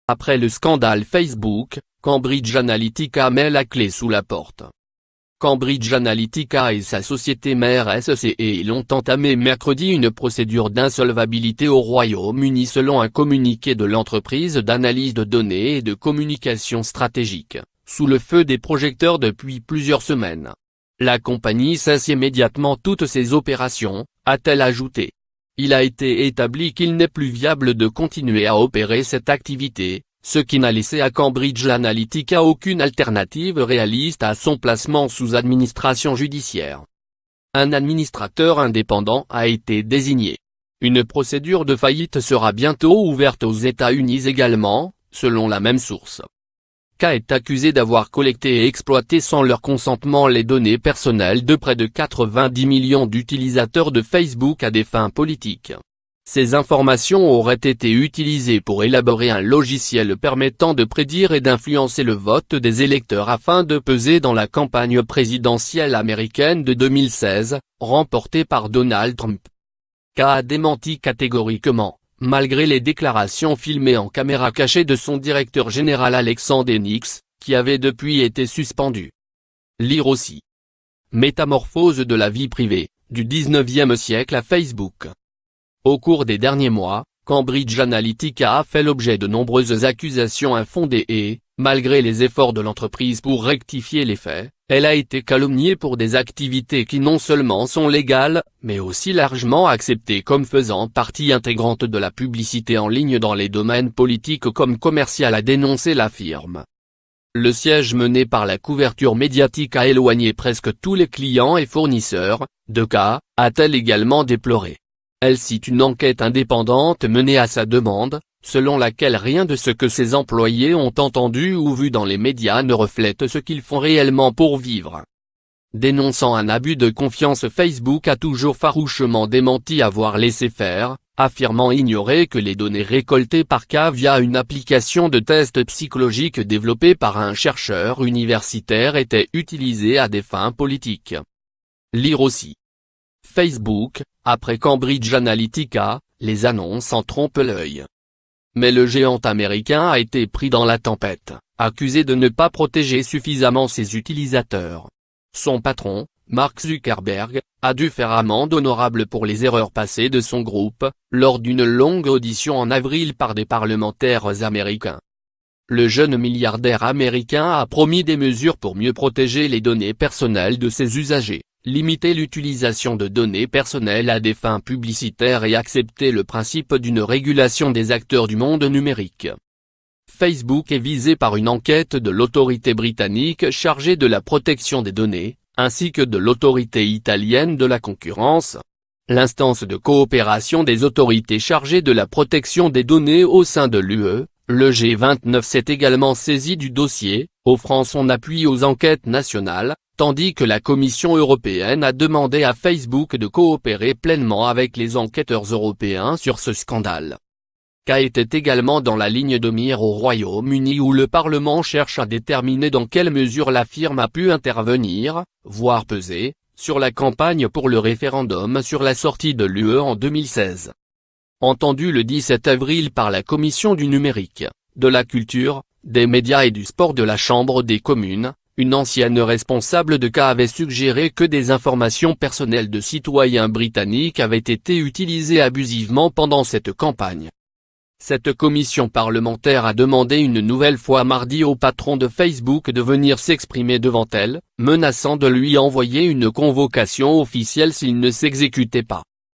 Après le scandale Facebook, Cambridge Analytica met la clé sous la porte. Cambridge Analytica et sa société mère SCE ont entamé mercredi une procédure d'insolvabilité au Royaume-Uni selon un communiqué de l'entreprise d'analyse de données et de communication stratégique, sous le feu des projecteurs depuis plusieurs semaines. La compagnie cesse immédiatement toutes ses opérations, a-t-elle ajouté. Il a été établi qu'il n'est plus viable de continuer à opérer cette activité, ce qui n'a laissé à Cambridge Analytica aucune alternative réaliste à son placement sous administration judiciaire. Un administrateur indépendant a été désigné. Une procédure de faillite sera bientôt ouverte aux États-Unis également, selon la même source. K est accusé d'avoir collecté et exploité sans leur consentement les données personnelles de près de 90 millions d'utilisateurs de Facebook à des fins politiques. Ces informations auraient été utilisées pour élaborer un logiciel permettant de prédire et d'influencer le vote des électeurs afin de peser dans la campagne présidentielle américaine de 2016, remportée par Donald Trump. K a démenti catégoriquement, malgré les déclarations filmées en caméra cachée de son directeur général Alexander Nix, qui avait depuis été suspendu. Lire aussi. Métamorphose de la vie privée, du 19e siècle à Facebook. Au cours des derniers mois, Cambridge Analytica a fait l'objet de nombreuses accusations infondées et, malgré les efforts de l'entreprise pour rectifier les faits, elle a été calomniée pour des activités qui non seulement sont légales, mais aussi largement acceptées comme faisant partie intégrante de la publicité en ligne dans les domaines politiques comme commercial, a dénoncé la firme. Le siège mené par la couverture médiatique a éloigné presque tous les clients et fournisseurs de K, a-t-elle également déploré. Elle cite une enquête indépendante menée à sa demande, selon laquelle rien de ce que ses employés ont entendu ou vu dans les médias ne reflète ce qu'ils font réellement pour vivre. Dénonçant un abus de confiance, Facebook a toujours farouchement démenti avoir laissé faire, affirmant ignorer que les données récoltées par K via une application de test psychologique développée par un chercheur universitaire étaient utilisées à des fins politiques. Lire aussi. Facebook, après Cambridge Analytica, les annonces en trompe-l'œil. Mais le géant américain a été pris dans la tempête, accusé de ne pas protéger suffisamment ses utilisateurs. Son patron, Mark Zuckerberg, a dû faire amende honorable pour les erreurs passées de son groupe, lors d'une longue audition en avril par des parlementaires américains. Le jeune milliardaire américain a promis des mesures pour mieux protéger les données personnelles de ses usagers, limiter l'utilisation de données personnelles à des fins publicitaires et accepter le principe d'une régulation des acteurs du monde numérique. Facebook est visé par une enquête de l'autorité britannique chargée de la protection des données, ainsi que de l'autorité italienne de la concurrence. L'instance de coopération des autorités chargées de la protection des données au sein de l'UE, le G29, s'est également saisi du dossier, offrant son appui aux enquêtes nationales, tandis que la Commission européenne a demandé à Facebook de coopérer pleinement avec les enquêteurs européens sur ce scandale. K était également dans la ligne de mire au Royaume-Uni où le Parlement cherche à déterminer dans quelle mesure la firme a pu intervenir, voire peser, sur la campagne pour le référendum sur la sortie de l'UE en 2016. Entendu le 17 avril par la Commission du numérique, de la culture, des médias et du sport de la Chambre des communes, une ancienne responsable de K avait suggéré que des informations personnelles de citoyens britanniques avaient été utilisées abusivement pendant cette campagne. Cette commission parlementaire a demandé une nouvelle fois mardi au patron de Facebook de venir s'exprimer devant elle, menaçant de lui envoyer une convocation officielle s'il ne s'exécutait pas.